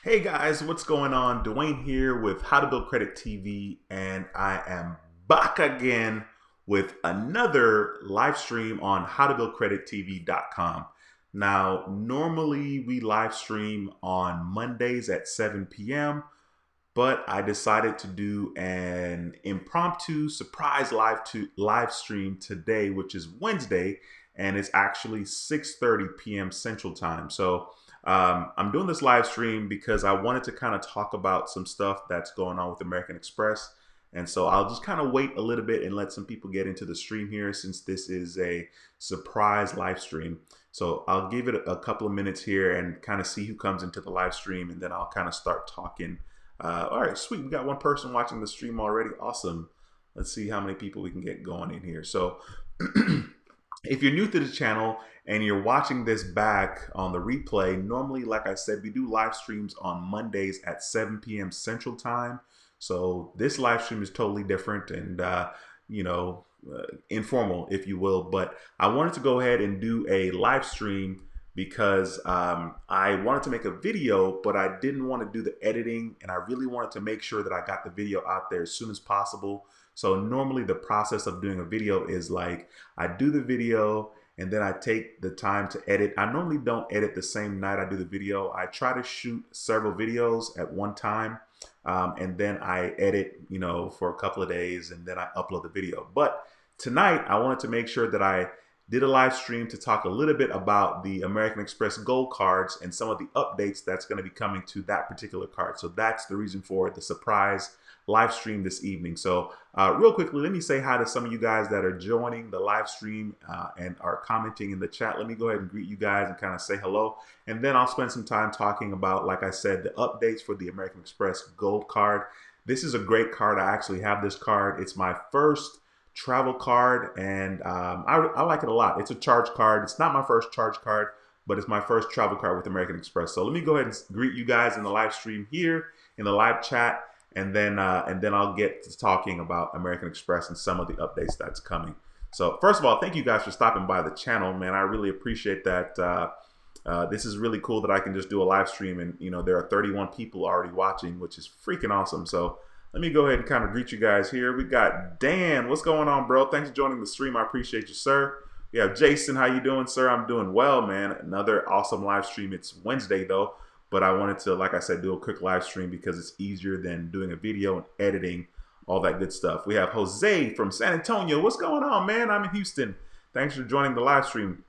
Hey guys, what's going on? Dwayne here with How to Build Credit TV, and I am back again with another live stream on howtobuildcredittv.com. Now, normally we live stream on Mondays at 7 p.m., but I decided to do an impromptu surprise live stream today, which is Wednesday, and it's actually 6:30 p.m. Central Time. So I'm doing this live stream because I wanted to kind of talk about some stuff that's going on with American Express. And so I'll just kind of wait a little bit and let some people get into the stream here since this is a surprise live stream. So I'll give it a couple of minutes here and kind of see who comes into the live stream, and then I'll kind of start talking. All right, sweet. We got one person watching the stream already. Awesome. Let's see how many people we can get going in here. So if you're new to the channel and you're watching this back on the replay, normally, like I said, we do live streams on Mondays at 7 p.m. Central Time. So this live stream is totally different and, informal, if you will. But I wanted to go ahead and do a live stream because I wanted to make a video, but I didn't want to do the editing, and I really wanted to make sure that I got the video out there as soon as possible. So normally the process of doing a video is like I do the video and then I take the time to edit. I normally don't edit the same night I do the video. I try to shoot several videos at one time, and then I edit, for a couple of days, and then I upload the video. But tonight I wanted to make sure that I did a live stream to talk a little bit about the American Express Gold cards and some of the updates that's going to be coming to that particular card. So that's the reason for the surprise live stream this evening. So real quickly, let me say hi to some of you guys that are joining the live stream and are commenting in the chat. Let me go ahead and greet you guys and kind of say hello. And then I'll spend some time talking about, like I said, the updates for the American Express Gold card. This is a great card. I actually have this card. It's my first travel card, and I like it a lot. It's a charge card. It's not my first charge card, but it's my first travel card with American Express. So let me go ahead and greet you guys in the live stream here in the live chat, and then I'll get to talking about American Express and some of the updates that's coming. So first of all, thank you guys for stopping by the channel, man. I really appreciate that. This is really cool that I can just do a live stream, and there are 31 people already watching, which is freaking awesome. So let me go ahead and kind of greet you guys here. We got Dan. What's going on, bro? Thanks for joining the stream. I appreciate you, sir. We have Jason. How you doing, sir? I'm doing well, man. Another awesome live stream. It's Wednesday, though, but I wanted to, like I said, do a quick live stream because it's easier than doing a video and editing, all that good stuff. We have Jose from San Antonio. What's going on, man? I'm in Houston. Thanks for joining the live stream.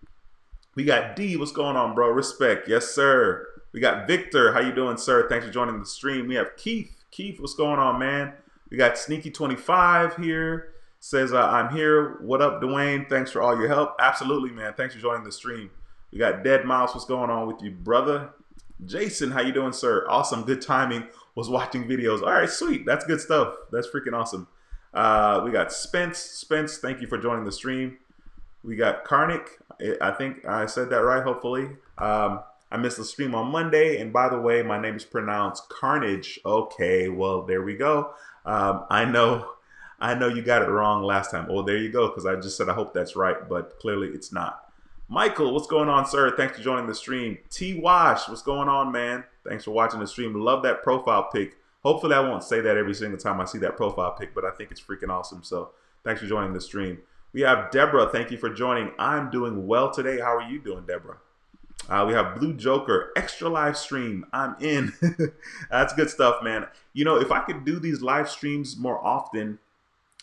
We got D. What's going on, bro? Respect. Yes, sir. We got Victor. How you doing, sir? Thanks for joining the stream. We have Keith. Keith, what's going on, man? We got Sneaky25 here. Says, I'm here. What up, Dwayne? Thanks for all your help. Absolutely, man. Thanks for joining the stream. We got Dead Mouse. What's going on with you, brother? Jason, how you doing, sir? Awesome. Good timing. Was watching videos. All right, sweet. That's good stuff. That's freaking awesome. We got Spence. Spence, thank you for joining the stream. We got Karnik. I think I said that right, hopefully. I missed the stream on Monday, and by the way, my name is pronounced Carnage. Okay, well, there we go. I know you got it wrong last time. Oh, there you go, because I just said I hope that's right, but clearly it's not. Michael, what's going on, sir? Thanks for joining the stream. T-Wash, what's going on, man? Thanks for watching the stream. Love that profile pic. Hopefully I won't say that every single time I see that profile pic, but I think it's freaking awesome, so thanks for joining the stream. We have Deborah. Thank you for joining. I'm doing well today. How are you doing, Deborah? We have Blue Joker, extra live stream. I'm in. That's good stuff, man. If I could do these live streams more often,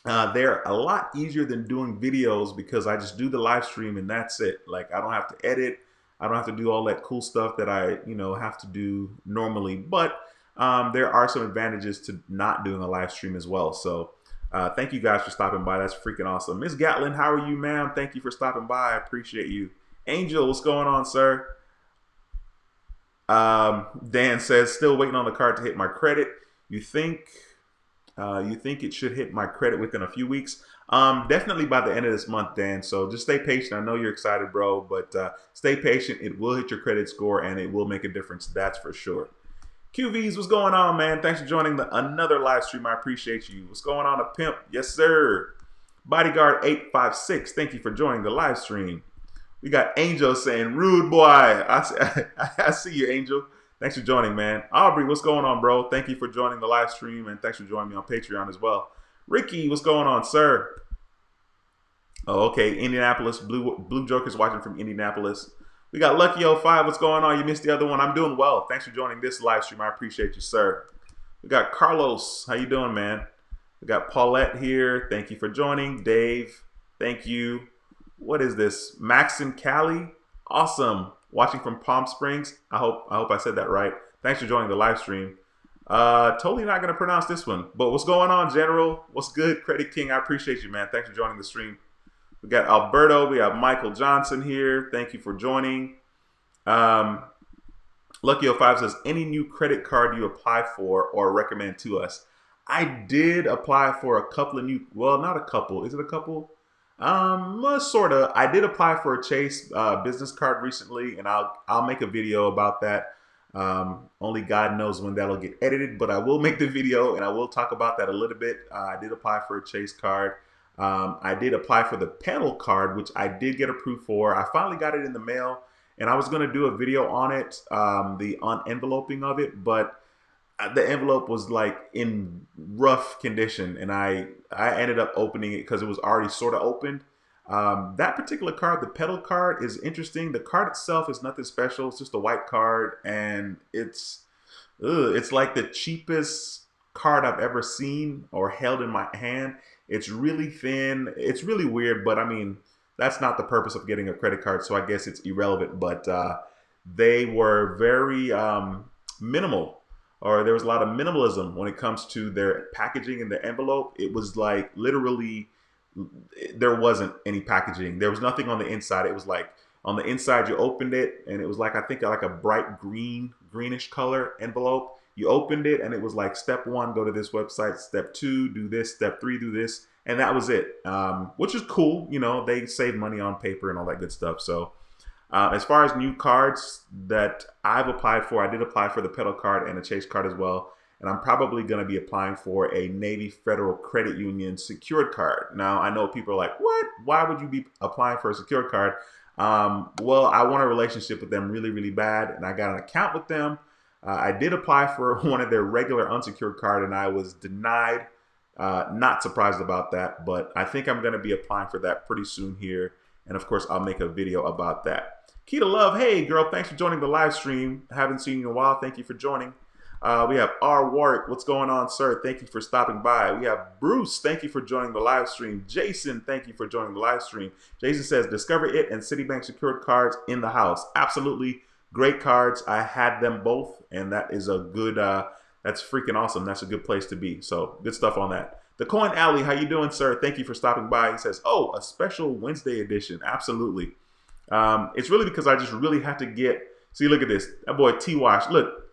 they're a lot easier than doing videos because I just do the live stream and that's it. Like, I don't have to edit. I don't have to do all that cool stuff that I, have to do normally. But there are some advantages to not doing a live stream as well. So thank you guys for stopping by. That's freaking awesome. Miss Gatlin, how are you, ma'am? Thank you for stopping by. I appreciate you. Angel, what's going on, sir? Dan says, still waiting on the card to hit my credit. You think it should hit my credit within a few weeks? Definitely by the end of this month, Dan. So just stay patient. I know you're excited, bro, but stay patient. It will hit your credit score and it will make a difference. That's for sure. QVs, what's going on, man? Thanks for joining another live stream. I appreciate you. What's going on, a pimp? Yes, sir. Bodyguard 856, thank you for joining the live stream. We got Angel saying, rude boy. I see you, Angel. Thanks for joining, man. Aubrey, what's going on, bro? Thank you for joining the live stream, and thanks for joining me on Patreon as well. Ricky, what's going on, sir? Oh, okay. Indianapolis. Blue Joker's watching from Indianapolis. We got Lucky05. What's going on? You missed the other one. I'm doing well. Thanks for joining this live stream. I appreciate you, sir. We got Carlos. How you doing, man? We got Paulette here. Thank you for joining. Dave, thank you. What is this? Max and Cali. Awesome. Watching from Palm Springs. I hope I said that right. Thanks for joining the live stream. Totally not gonna pronounce this one. But what's going on, General? What's good, Credit King? I appreciate you, man. Thanks for joining the stream. We got Alberto. We have Michael Johnson here. Thank you for joining. Lucky05 says, any new credit card you apply for or recommend to us? I did apply for a couple of new, well, not a couple. Is it a couple? Sort of. I did apply for a Chase business card recently, and I'll make a video about that. Only God knows when that'll get edited, but I will make the video and I will talk about that a little bit. I did apply for a Chase card. I did apply for the pedal card, which I did get approved for. I finally got it in the mail, and I was going to do a video on it, the unenveloping of it, but the envelope was like in rough condition, and I ended up opening it because it was already sort of opened. That particular card, the pedal card, is interesting. The card itself is nothing special. It's just a white card, and it's like the cheapest card I've ever seen or held in my hand. It's really thin. It's really weird, but I mean, that's not the purpose of getting a credit card, so I guess it's irrelevant. But they were very minimal, or there was a lot of minimalism when it comes to their packaging and their envelope. It was like literally there wasn't any packaging. There was nothing on the inside. It was like on the inside you opened it and it was like, I think like a bright greenish color envelope. You opened it and it was like, step 1, go to this website. Step 2, do this. Step 3, do this. And that was it, which is cool. You know, they save money on paper and all that good stuff. So as far as new cards that I've applied for, I did apply for the pedal card and a Chase card as well. And I'm probably going to be applying for a Navy Federal Credit Union secured card. Now, I know people are like, what? Why would you be applying for a secured card? Well, I want a relationship with them really, really bad. And I got an account with them. I did apply for one of their regular unsecured card and I was denied. Not surprised about that, but I think I'm going to be applying for that pretty soon here. And of course, I'll make a video about that. Keita Love, hey girl, thanks for joining the live stream. Haven't seen you in a while. Thank you for joining. We have R. Warwick. What's going on, sir? Thank you for stopping by. We have Bruce. Thank you for joining the live stream. Jason, thank you for joining the live stream. Jason says, Discover It and Citibank secured cards in the house. Absolutely great cards. I had them both, and that is a good, that's freaking awesome. That's a good place to be. So good stuff on that. The Coin Alley, how you doing, sir? Thank you for stopping by. He says, oh, a special Wednesday edition. Absolutely. It's really because I just really have to get, see, look at this. That boy T-Wash, look.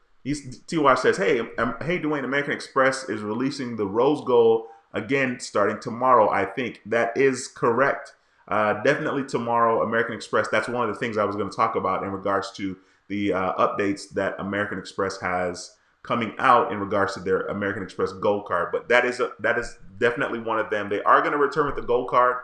T-Wash says, hey, Dwayne, American Express is releasing the Rose Gold again starting tomorrow, I think. That is correct. Definitely tomorrow, American Express. That's one of the things I was going to talk about in regards to the updates that American Express has coming out in regards to their American Express Gold Card. But that is definitely one of them. They are going to return with the Gold Card.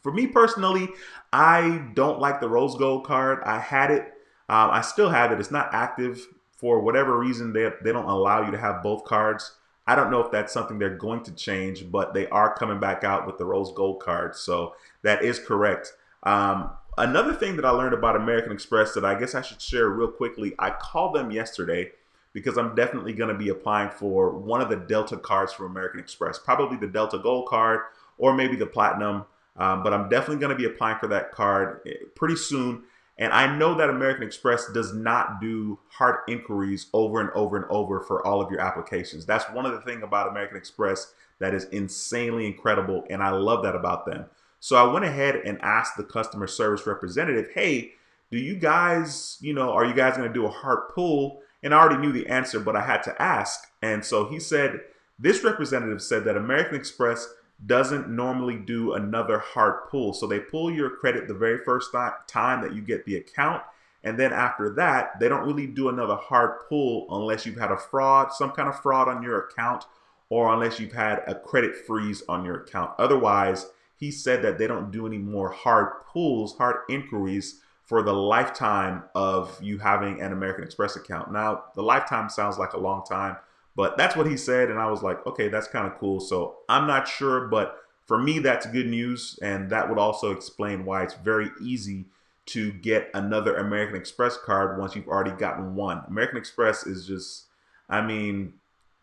For me personally, I don't like the Rose Gold Card. I had it. I still have it. It's not active. For whatever reason, they don't allow you to have both cards. I don't know if that's something they're going to change, but they are coming back out with the Rose Gold card. So that is correct. Another thing that I learned about American Express that I guess I should share real quickly, I called them yesterday because I'm definitely going to be applying for one of the Delta cards from American Express, probably the Delta Gold card or maybe the Platinum. But I'm definitely going to be applying for that card pretty soon. And I know that American Express does not do hard inquiries over and over and over for all of your applications. That's one of the things about American Express that is insanely incredible, and I love that about them. So I went ahead and asked the customer service representative, hey, do you guys, are you guys going to do a hard pull? And I already knew the answer, but I had to ask. And so he said, this representative said that American Express doesn't normally do another hard pull. So they pull your credit the very first time that you get the account. And then after that, they don't really do another hard pull unless you've had a fraud, some kind of fraud on your account, or unless you've had a credit freeze on your account. Otherwise, he said that they don't do any more hard pulls, hard inquiries for the lifetime of you having an American Express account. Now, the lifetime sounds like a long time, but that's what he said. And I was like, okay, that's kind of cool. So I'm not sure, but for me, that's good news. And that would also explain why it's very easy to get another American Express card once you've already gotten one. American Express is just, I mean,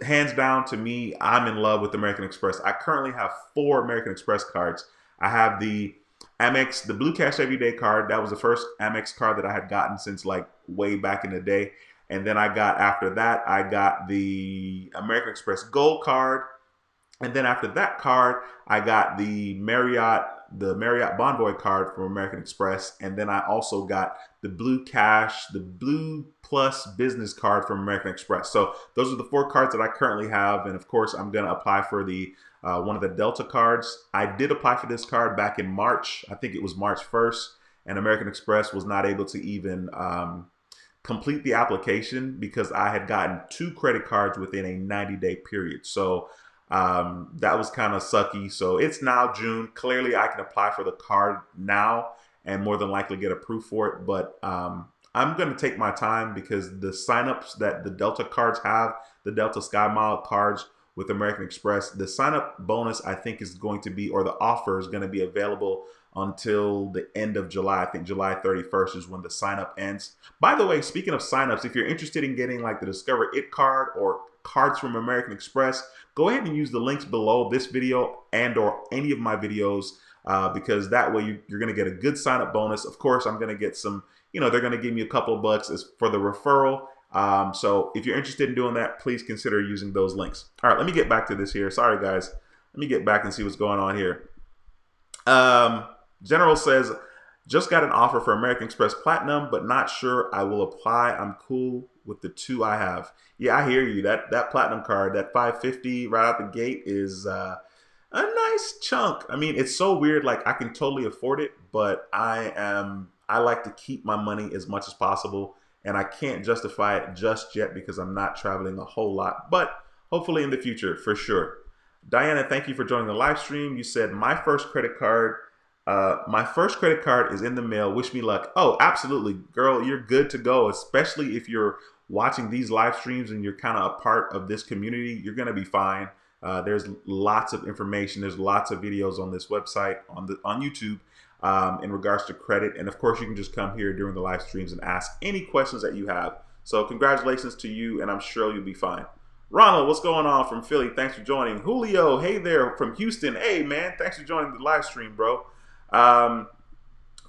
hands down to me, I'm in love with American Express. I currently have 4 American Express cards. I have the Amex, the Blue Cash Everyday card. That was the first Amex card that I had gotten since like way back in the day. And then I got, after that, I got the American Express Gold Card. And then after that card, I got the Marriott Bonvoy card from American Express. And then I also got the Blue Cash, the Blue Plus Business card from American Express. So those are the 4 cards that I currently have. And of course, I'm going to apply for the one of the Delta cards. I did apply for this card back in March. I think it was March 1st. And American Express was not able to even complete the application because I had gotten 2 credit cards within a 90-day period. So that was kind of sucky. So it's now June. Clearly, I can apply for the card now and more than likely get approved for it. But I'm going to take my time because the signups that the Delta cards have, the Delta Sky Mile cards with American Express, the sign-up bonus I think is going to be, or the offer is going to be available until the end of July. I think July 31st is when the sign-up ends. By the way, speaking of sign-ups, if you're interested in getting like the Discover It card or cards from American Express, go ahead and use the links below this video and or any of my videos because that way you're going to get a good sign-up bonus. Of course, I'm going to get some, they're going to give me a couple of bucks as for the referral. So if you're interested in doing that, please consider using those links. All right, let me get back to this here. Sorry, guys. Let me get back and see what's going on here. General says, just got an offer for American Express Platinum, but not sure I will apply. I'm cool with the 2 I have. Yeah, I hear you. That Platinum card, that $550 right out the gate is a nice chunk. I mean, it's so weird. Like, I can totally afford it, but I like to keep my money as much as possible. And I can't justify it just yet because I'm not traveling a whole lot, but hopefully in the future, for sure. Diana, thank you for joining the live stream. You said my first credit card is in the mail. Wish me luck. Oh, absolutely, girl. You're good to go, especially if you're watching these live streams and you're kind of a part of this community. You're going to be fine. There's lots of information. There's lots of videos on this website, on YouTube. In regards to credit. And of course, you can just come here during the live streams and ask any questions that you have. So congratulations to you, and I'm sure you'll be fine. Ronald, what's going on from Philly? Thanks for joining. Julio, hey there from Houston. Hey, man, thanks for joining the live stream, bro.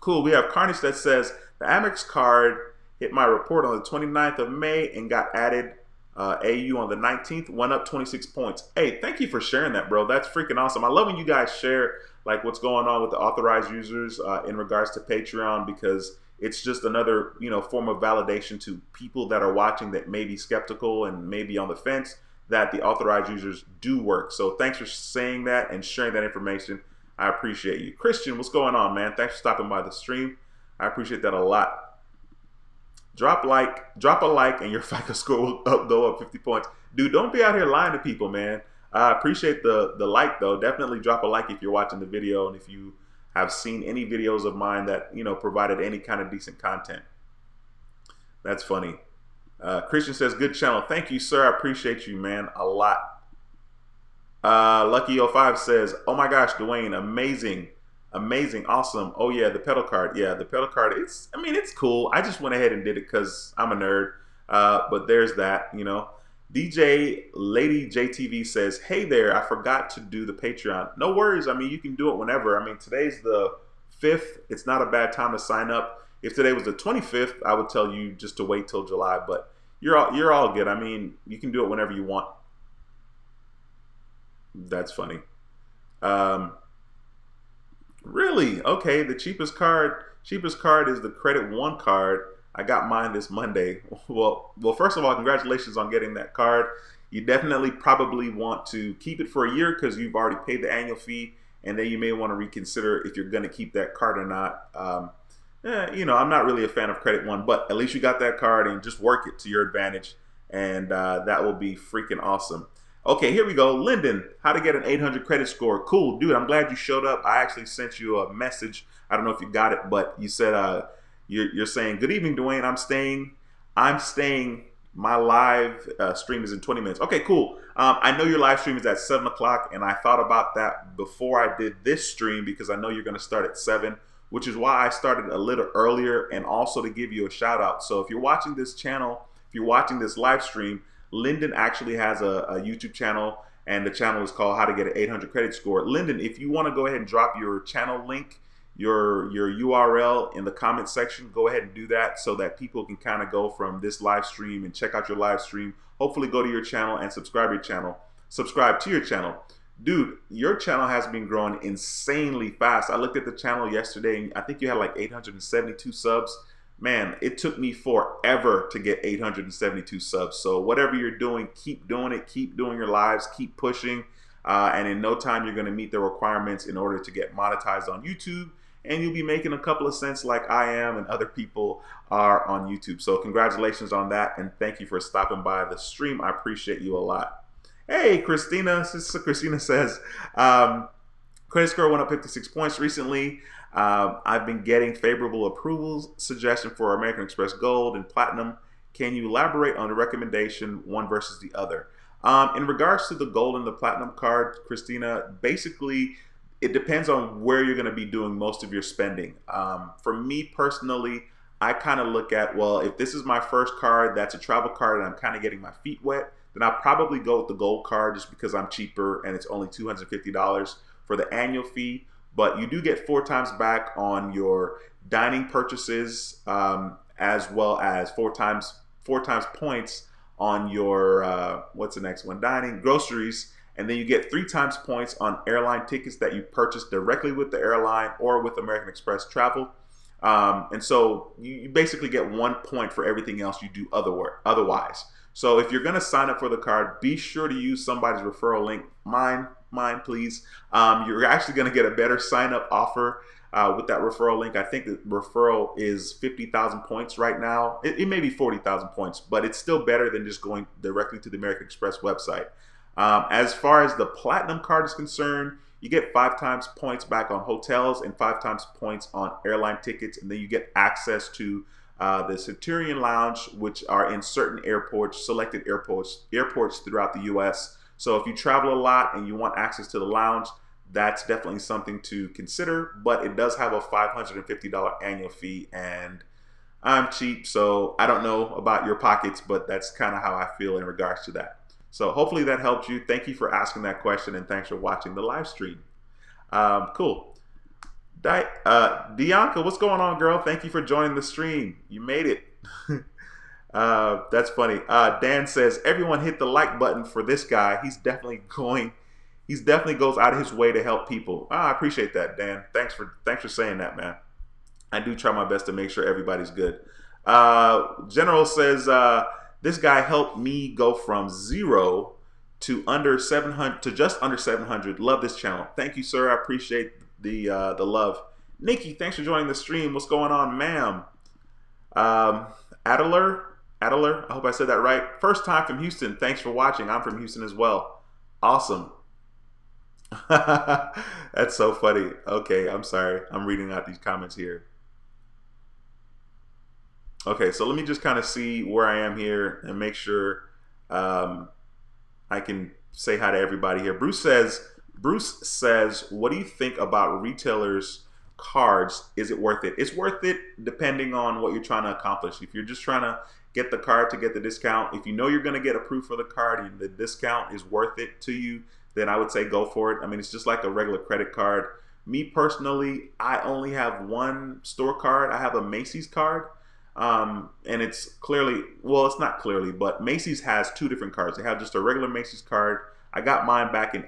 Cool. We have Carnage that says, the Amex card hit my report on the 29th of May and got added AU on the 19th, went up 26 points. Hey, thank you for sharing that, bro. That's freaking awesome. I love when you guys share like what's going on with the authorized users in regards to Patreon, because it's just another, form of validation to people that are watching that may be skeptical and maybe on the fence that the authorized users do work. So thanks for saying that and sharing that information. I appreciate you. Christian, what's going on, man? Thanks for stopping by the stream. I appreciate that a lot. Drop a like, and your FICO score will go up 50 points. Dude, don't be out here lying to people, man. I appreciate the like, though. Definitely drop a like if you're watching the video and if you have seen any videos of mine that, provided any kind of decent content. That's funny. Christian says, good channel. Thank you, sir. I appreciate you, man, a lot. Lucky05 says, oh my gosh, Dwayne, amazing. Amazing, awesome. Oh yeah, the pedal card. Yeah, the pedal card, it's cool. I just went ahead and did it because I'm a nerd. But there's that, DJ Lady JTV says, hey there, I forgot to do the Patreon. No worries. I mean, you can do it whenever. I mean, today's the 5th. It's not a bad time to sign up. If today was the 25th, I would tell you just to wait till July, but you're all good. I mean, you can do it whenever you want. That's funny. Really? Okay, the cheapest card is the Credit One card. I got mine this Monday. Well, first of all, congratulations on getting that card. You definitely probably want to keep it for a year because you've already paid the annual fee, and then you may want to reconsider if you're going to keep that card or not. I'm not really a fan of Credit One, but at least you got that card and just work it to your advantage, and that will be freaking awesome. Okay, here we go. Lyndon, how to get an 800 credit score. Cool, dude, I'm glad you showed up. I actually sent you a message. I don't know if you got it, but you said You're saying, good evening, Dwayne. I'm staying. My live stream is in 20 minutes. Okay, cool. I know your live stream is at 7 o'clock, and I thought about that before I did this stream because I know you're going to start at 7, which is why I started a little earlier, and also to give you a shout out. So if you're watching this channel, if you're watching this live stream, Lyndon actually has a YouTube channel, and the channel is called How to Get an 800 Credit Score. Lyndon, if you want to go ahead and drop your channel link, your URL in the comment section, go ahead and do that so that people can kind of go from this live stream and check out your live stream. Hopefully go to your channel and subscribe to your channel. Dude, your channel has been growing insanely fast. I looked at the channel yesterday and I think you had like 872 subs. Man, it took me forever to get 872 subs. So whatever you're doing, keep doing it. Keep doing your lives. Keep pushing. And in no time, you're going to meet the requirements in order to get monetized on YouTube. And you'll be making a couple of cents like I am and other people are on YouTube. So congratulations on that. And thank you for stopping by the stream. I appreciate you a lot. Hey, Christina. Sister Christina says, credit score went up 56 points recently. I've been getting favorable approvals suggestion for American Express Gold and Platinum. Can you elaborate on the recommendation, one versus the other? In regards to the Gold and the Platinum card, Christina, basically, it depends on where you're going to be doing most of your spending. For me personally, I kind of look at, well, if this is my first card, that's a travel card, and I'm kind of getting my feet wet, then I'll probably go with the Gold card just because I'm cheaper and it's only $250 for the annual fee. But you do get 4 times back on your dining purchases, as well as 4 times points on your, what's the next one? Dining, groceries. And then you get 3 times points on airline tickets that you purchase directly with the airline or with American Express Travel. And so you basically get 1 point for everything else you do otherwise. So if you're going to sign up for the card, be sure to use somebody's referral link. Mine, please. You're actually going to get a better sign up offer with that referral link. I think the referral is 50,000 points right now. It may be 40,000 points, but it's still better than just going directly to the American Express website. As far as the Platinum card is concerned, you get 5 times points back on hotels and 5 times points on airline tickets, and then you get access to the Centurion Lounge, which are in certain airports, selected airports throughout the U.S. So if you travel a lot and you want access to the lounge, that's definitely something to consider. But it does have a $550 annual fee, and I'm cheap, so I don't know about your pockets, but that's kind of how I feel in regards to that. So hopefully that helped you. Thank you for asking that question, and thanks for watching the live stream. Cool. Dianca, what's going on, girl? Thank you for joining the stream. You made it. That's funny. Dan says, everyone hit the like button for this guy. He's definitely goes out of his way to help people. I appreciate that, Dan. Thanks for saying that, man. I do try my best to make sure everybody's good. General says, this guy helped me go from 0 to under 700 to just under 700. Love this channel. Thank you, sir. I appreciate the love. Nikki, thanks for joining the stream. What's going on, ma'am? Adler, I hope I said that right. First time from Houston. Thanks for watching. I'm from Houston as well. Awesome. That's so funny. Okay, I'm sorry. I'm reading out these comments here. Okay, so let me just kind of see where I am here and make sure I can say hi to everybody here. Bruce says, what do you think about retailers' cards? Is it worth it? It's worth it depending on what you're trying to accomplish. If you're just trying to get the card to get the discount, if you know you're going to get approved for the card and the discount is worth it to you, then I would say go for it. I mean, it's just like a regular credit card. Me personally, I only have one store card. I have a Macy's card. And it's clearly, well, it's not clearly, but Macy's has 2 different cards. They have just a regular Macy's card. I got mine back in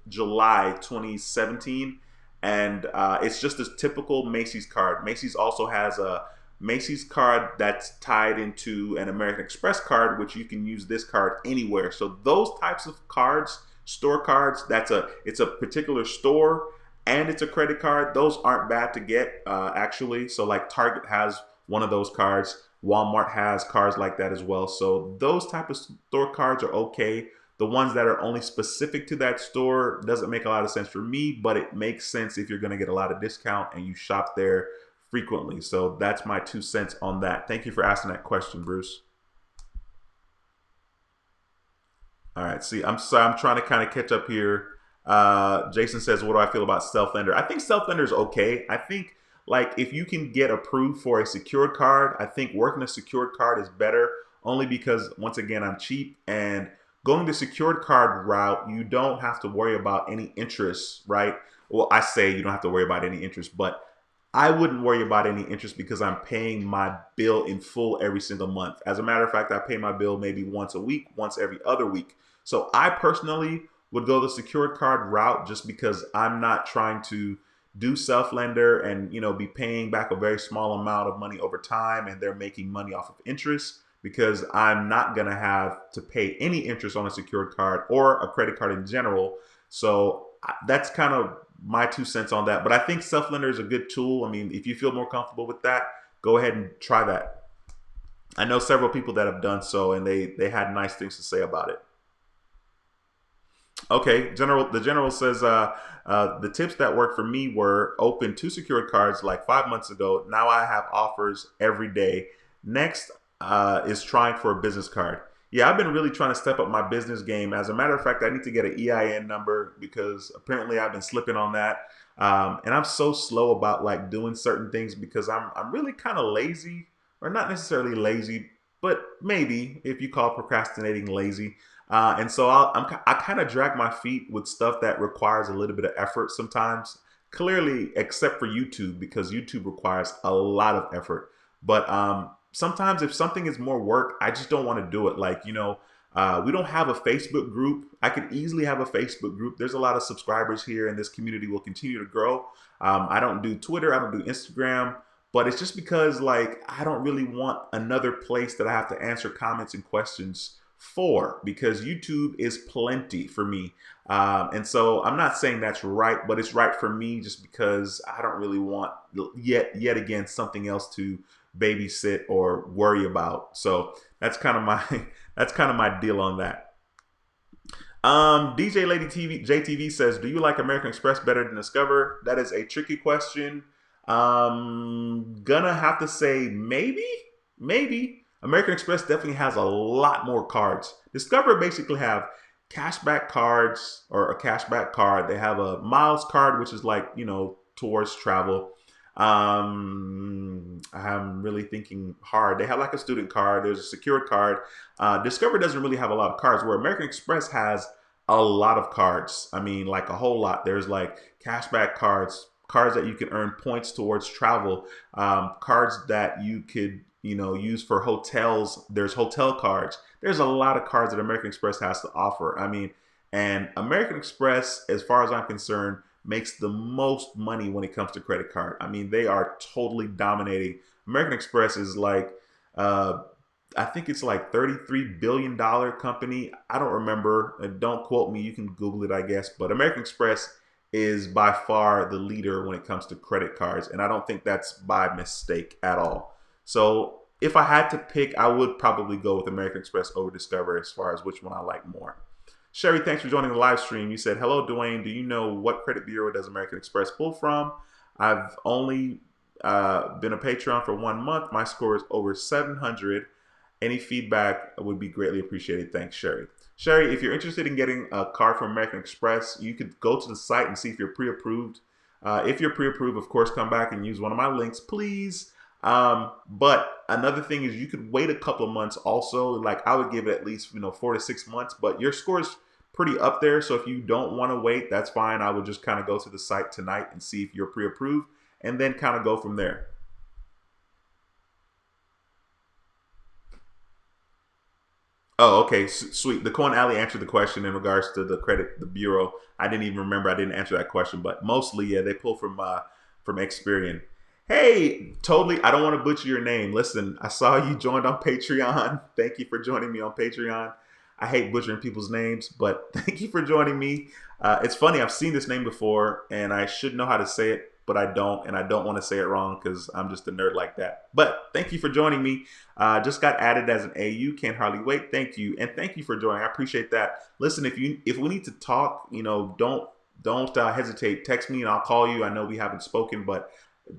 July 2017. And it's just a typical Macy's card. Macy's also has a Macy's card that's tied into an American Express card, which you can use this card anywhere. So those types of cards, store cards, it's a particular store and it's a credit card. Those aren't bad to get, actually. So like Target has one of those cards. Walmart has cards like that as well. So those type of store cards are okay. The ones that are only specific to that store doesn't make a lot of sense for me, but it makes sense if you're going to get a lot of discount and you shop there frequently. So that's my 2 cents on that. Thank you for asking that question, Bruce. All right. See, I'm sorry. I'm trying to kind of catch up here. Jason says, "What do I feel about self lender?" I think self lender is okay. I think like if you can get approved for a secured card, I think working a secured card is better. Only because once again, I'm cheap and going the secured card route, you don't have to worry about any interest, right? Well, I say you don't have to worry about any interest, but I wouldn't worry about any interest because I'm paying my bill in full every single month. As a matter of fact, I pay my bill maybe once a week, once every other week. So I personally would go the secured card route just because I'm not trying to do self lender and be paying back a very small amount of money over time and they're making money off of interest because I'm not going to have to pay any interest on a secured card or a credit card in general. So that's kind of my 2 cents on that. But I think self lender is a good tool. I mean, if you feel more comfortable with that, go ahead and try that. I know several people that have done so, and they had nice things to say about it. Okay, the general says the tips that worked for me were open two secured cards like 5 months ago. Now I have offers every day. Next is trying for a business card. Yeah, I've been really trying to step up my business game. As a matter of fact, I need to get an EIN number because apparently I've been slipping on that. And I'm so slow about like doing certain things because I'm really kind of lazy, or not necessarily lazy, but maybe if you call procrastinating lazy. And so I kind of drag my feet with stuff that requires a little bit of effort sometimes. Clearly, except for YouTube, because YouTube requires a lot of effort. But sometimes if something is more work, I just don't want to do it. Like, we don't have a Facebook group. I could easily have a Facebook group. There's a lot of subscribers here and this community will continue to grow. I don't do Twitter. I don't do Instagram. But it's just because like I don't really want another place that I have to answer comments and questions for, because YouTube is plenty for me. And so I'm not saying that's right, but it's right for me just because I don't really want yet again something else to babysit or worry about. So that's kind of my that's kind of my deal on that. DJ Lady TV JTV says, "Do you like American Express better than Discover?" That is a tricky question. Gonna have to say maybe. American Express definitely has a lot more cards. Discover basically have cashback cards or a cashback card. They have a miles card, which is like, towards travel. I'm really thinking hard. They have like a student card. There's a secured card. Discover doesn't really have a lot of cards, where American Express has a lot of cards. I mean, like a whole lot. There's like cashback cards, cards that you can earn points towards travel, cards that you could use for hotels. There's hotel cards. There's a lot of cards that American Express has to offer. I mean, and American Express, as far as I'm concerned, makes the most money when it comes to credit card. I mean, they are totally dominating. American Express is like, I think it's like $33 billion company. I don't remember. Don't quote me. You can Google it, I guess. But American Express is by far the leader when it comes to credit cards. And I don't think that's by mistake at all. So if I had to pick, I would probably go with American Express over Discover as far as which one I like more. Sherry, thanks for joining the live stream. You said, "Hello, Dwayne. Do you know what credit bureau does American Express pull from? I've only been a Patreon for 1 month. My score is over 700. Any feedback would be greatly appreciated. Thanks, Sherry." Sherry, if you're interested in getting a card from American Express, you could go to the site and see if you're pre-approved. If you're pre-approved, of course, come back and use one of my links, please. But another thing is you could wait a couple of months also. Like I would give it at least, 4 to 6 months, but your score is pretty up there. So if you don't want to wait, that's fine. I would just kind of go to the site tonight and see if you're pre-approved and then kind of go from there. Oh, okay, sweet. The Coin Alley answered the question in regards to the bureau. I didn't even remember. I didn't answer that question, but mostly, yeah, they pull from Experian. Hey, totally. I don't want to butcher your name. Listen, I saw you joined on Patreon. Thank you for joining me on Patreon. I hate butchering people's names, but thank you for joining me. It's funny. I've seen this name before, and I should know how to say it, but I don't, and I don't want to say it wrong because I'm just a nerd like that. But thank you for joining me. Just got added as an AU. Can't hardly wait. Thank you, and thank you for joining. I appreciate that. Listen, if we need to talk, don't hesitate. Text me and I'll call you. I know we haven't spoken, but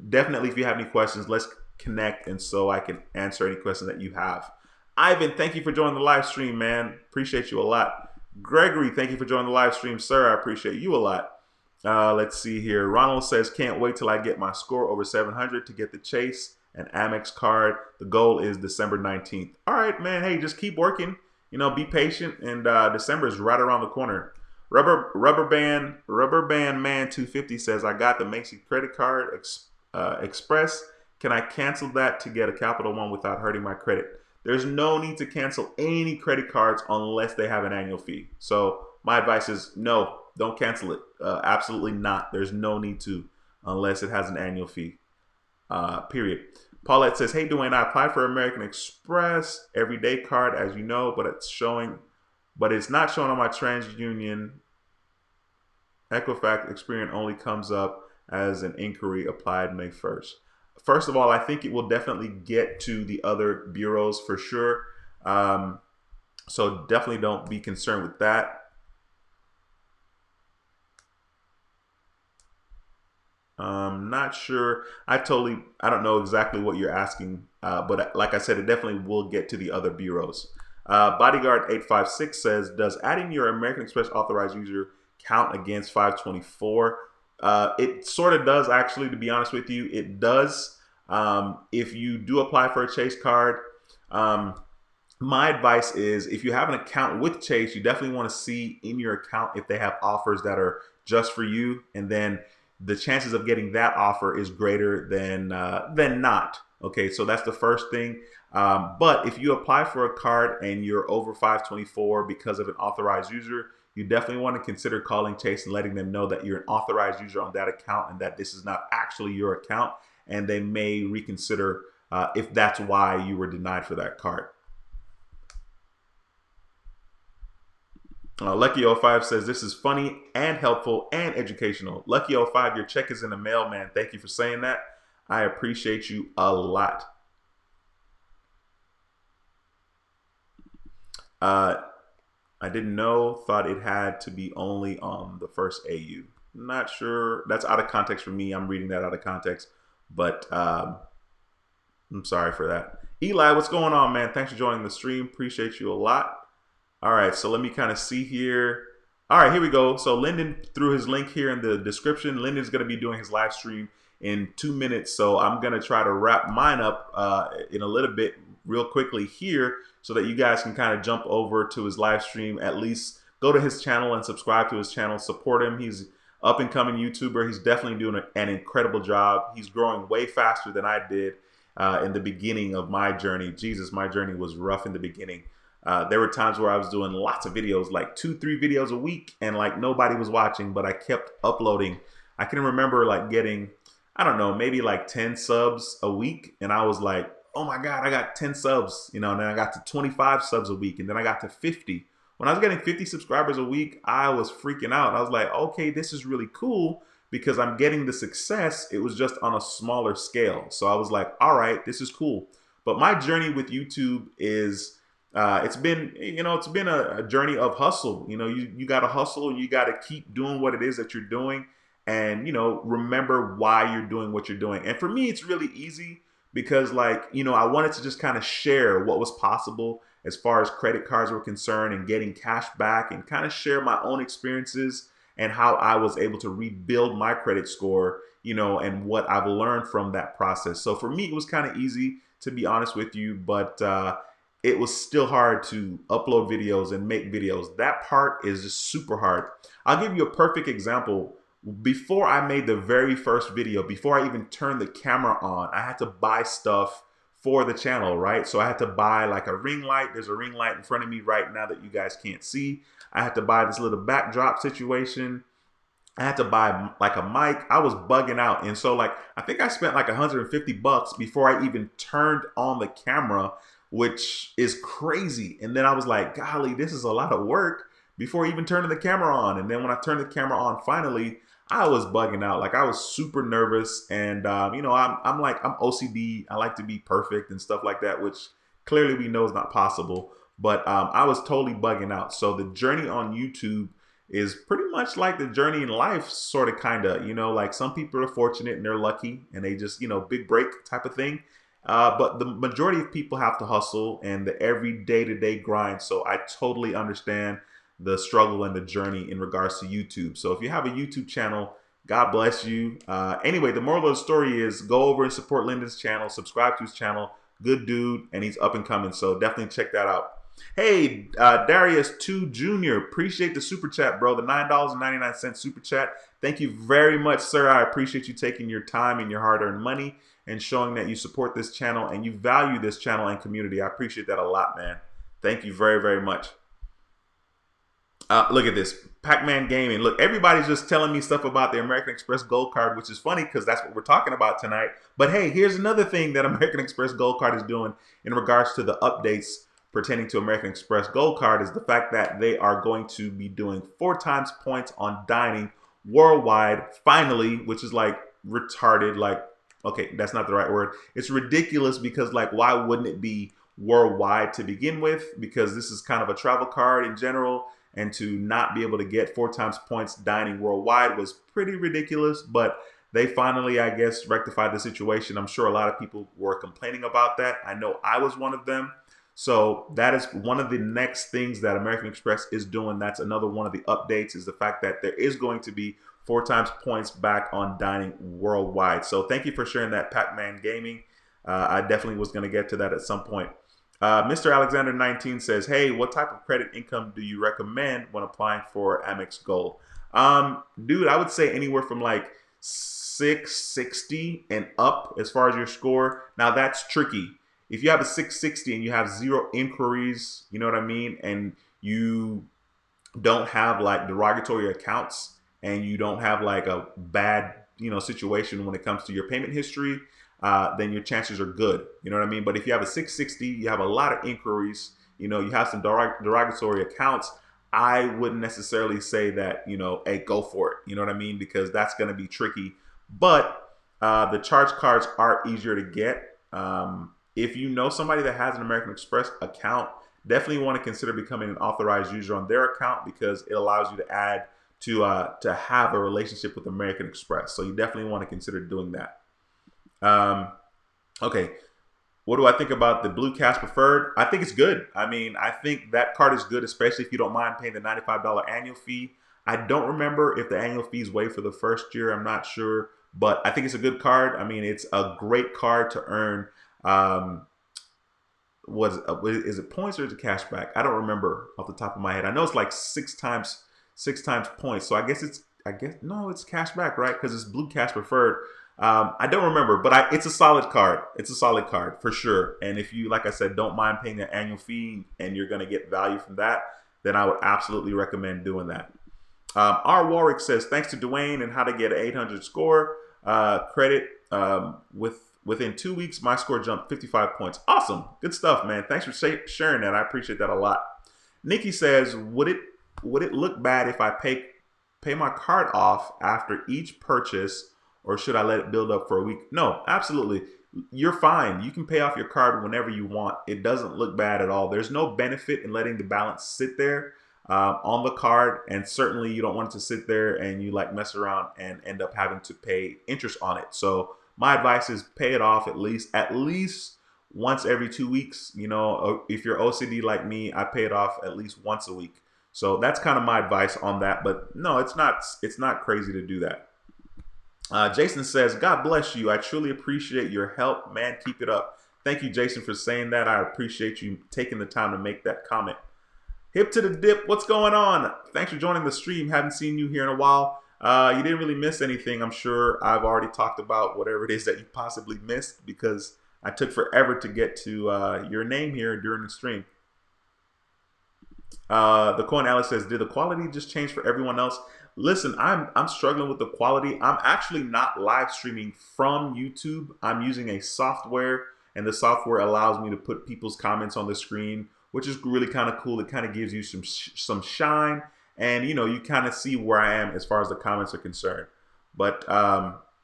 definitely, if you have any questions, let's connect, and so I can answer any questions that you have. Ivan, thank you for joining the live stream, man. Appreciate you a lot. Gregory, thank you for joining the live stream, sir. I appreciate you a lot. Let's see here. Ronald says, can't wait till I get my score over 700 to get the Chase and Amex card. The goal is December 19th. All right, man. Hey, just keep working. You know, be patient, and December is right around the corner. Rubber band man 250 says, I got the Macy credit card express. Can I cancel that to get a Capital One without hurting my credit? There's no need to cancel any credit cards unless they have an annual fee. So my advice is no, don't cancel it. Absolutely not. There's no need to unless it has an annual fee. Period. Paulette says, hey, Dwayne, I applied for American Express everyday card, as you know, but it's not showing on my TransUnion. Equifax Experian only comes up as an inquiry applied May 1st. First of all, I think it will definitely get to the other bureaus for sure. So definitely don't be concerned with that. Not sure. I don't know exactly what you're asking, but like I said, it definitely will get to the other bureaus. Bodyguard 856 says, does adding your American Express authorized user count against 524? It sort of does, actually, to be honest with you. It does. If you do apply for a Chase card, my advice is if you have an account with Chase, you definitely want to see in your account if they have offers that are just for you, and then the chances of getting that offer is greater than not. Okay, so that's the first thing. But if you apply for a card and you're over 524 because of an authorized user, you definitely want to consider calling Chase and letting them know that you're an authorized user on that account and that this is not actually your account, and they may reconsider if that's why you were denied for that card. Lucky05 says, this is funny and helpful and educational. Lucky05, your check is in the mail, man. Thank you for saying that. I appreciate you a lot. I didn't know, thought it had to be only on the first AU. Not sure. That's out of context for me. I'm reading that out of context, but I'm sorry for that. Eli, what's going on, man? Thanks for joining the stream. Appreciate you a lot. All right, so let me kind of see here. All right, here we go. So Lyndon threw his link here in the description. Lyndon's going to be doing his live stream in 2 minutes, so I'm going to try to wrap mine up in a little bit real quickly here so that you guys can kind of jump over to his live stream. At least go to his channel and subscribe to his channel. Support him. He's up and coming YouTuber. He's definitely doing an incredible job. He's growing way faster than I did in the beginning of my journey. Jesus, my journey was rough in the beginning. There were times where I was doing lots of videos, like 2-3 videos a week, and like nobody was watching, but I kept uploading. I can remember like getting, I don't know, maybe like 10 subs a week. And I was like, oh my God, I got 10 subs, you know, and then I got to 25 subs a week, and then I got to 50. When I was getting 50 subscribers a week, I was freaking out. I was like, okay, this is really cool because I'm getting the success. It was just on a smaller scale. So I was like, all right, this is cool. But my journey with YouTube is, it's been a journey of hustle. You know, you got to hustle, and you got to keep doing what it is that you're doing, and, you know, remember why you're doing what you're doing. And for me, it's really easy because, like, you know, I wanted to just kind of share what was possible as far as credit cards were concerned and getting cash back, and kind of share my own experiences and how I was able to rebuild my credit score, you know, and what I've learned from that process. So for me, it was kind of easy, to be honest with you, but it was still hard to upload videos and make videos. That part is just super hard. I'll give you a perfect example. Before I made the very first video, before I even turned the camera on, I had to buy stuff for the channel, right? So I had to buy like a ring light. There's a ring light in front of me right now that you guys can't see. I had to buy this little backdrop situation. I had to buy like a mic. I was bugging out. And so like, I think I spent like $150 before I even turned on the camera, which is crazy. And then I was like, golly, this is a lot of work before even turning the camera on. And then when I turned the camera on, finally, I was bugging out. Like, I was super nervous. And, you know, I'm OCD. I like to be perfect and stuff like that, which clearly we know is not possible. But I was totally bugging out. So the journey on YouTube is pretty much like the journey in life, sort of, kind of. Like some people are fortunate and they're lucky and they just, big break type of thing. But the majority of people have to hustle and the every day to day grind. So I totally understand the struggle and the journey in regards to YouTube. So if you have a YouTube channel, God bless you. Anyway, the moral of the story is go over and support Lyndon's channel, subscribe to his channel. Good dude, and he's up and coming. So definitely check that out. Hey, Darius 2 Jr., appreciate the super chat, bro. The $9.99 super chat. Thank you very much, sir. I appreciate you taking your time and your hard-earned money and showing that you support this channel and you value this channel and community. I appreciate that a lot, man. Thank you very, very much. Look at this. Pac-Man Gaming. Look, everybody's just telling me stuff about the American Express Gold Card, which is funny because that's what we're talking about tonight. But hey, here's another thing that American Express Gold Card is doing in regards to the updates pertaining to American Express Gold Card is the fact that they are going to be doing 4 times points on dining worldwide, finally, which is like retarded. Like, okay, that's not the right word. It's ridiculous because, like, why wouldn't it be worldwide to begin with? Because this is kind of a travel card in general. And to not be able to get 4 times points dining worldwide was pretty ridiculous. But they finally, I guess, rectified the situation. I'm sure a lot of people were complaining about that. I know I was one of them. So that is one of the next things that American Express is doing. That's another one of the updates, is the fact that there is going to be 4 times points back on dining worldwide. So thank you for sharing that, Pac-Man Gaming. I definitely was going to get to that at some point. Mr. Alexander 19 says, hey, what type of credit income do you recommend when applying for Amex Gold? Dude, I would say anywhere from like 660 and up as far as your score. Now that's tricky. If you have a 660 and you have 0 inquiries, you know what I mean, and you don't have like derogatory accounts and you don't have like a bad, situation when it comes to your payment history, then your chances are good. You know what I mean? But if you have a 660, you have a lot of inquiries, you have some derogatory accounts, I wouldn't necessarily say that, hey, go for it. You know what I mean? Because that's going to be tricky. But the charge cards are easier to get. If you know somebody that has an American Express account, definitely want to consider becoming an authorized user on their account because it allows you to add to have a relationship with American Express. So you definitely want to consider doing that. Okay, what do I think about the Blue Cash Preferred? I think it's good. I mean, I think that card is good, especially if you don't mind paying the $95 annual fee. I don't remember if the annual fee is waived for the first year. I'm not sure, but I think it's a good card. I mean, it's a great card to earn. Is it points or is it cash back? I don't remember off the top of my head. I know it's like 6 times points. So I guess no, it's cash back, right? Because it's Blue Cash Preferred. I don't remember, but it's a solid card. It's a solid card for sure. And if you, like I said, don't mind paying the annual fee and you're going to get value from that, then I would absolutely recommend doing that. R. Warwick says, thanks to Dwayne and how to get an 800 score credit within 2 weeks, my score jumped 55 points. Awesome. Good stuff, man. Thanks for sharing that. I appreciate that a lot. Nikki says, would it look bad if I pay my card off after each purchase, or should I let it build up for a week? No, absolutely. You're fine. You can pay off your card whenever you want. It doesn't look bad at all. There's no benefit in letting the balance sit there on the card. And certainly you don't want it to sit there and you like mess around and end up having to pay interest on it. So my advice is pay it off at least once every 2 weeks. If you're OCD like me, I pay it off at least once a week. So that's kind of my advice on that. But no, it's not crazy to do that. Jason says, God bless you. I truly appreciate your help, man. Keep it up. Thank you, Jason, for saying that. I appreciate you taking the time to make that comment. Hip to the dip. What's going on? Thanks for joining the stream. Haven't seen you here in a while. You didn't really miss anything. I'm sure I've already talked about whatever it is that you possibly missed because I took forever to get to your name here during the stream. The Coin Alice says, did the quality just change for everyone else? Listen, I'm struggling with the quality. I'm actually not live streaming from YouTube. I'm using a software, and the software allows me to put people's comments on the screen, which is really kind of cool. It kind of gives you some shine, and you kind of see where I am as far as the comments are concerned. But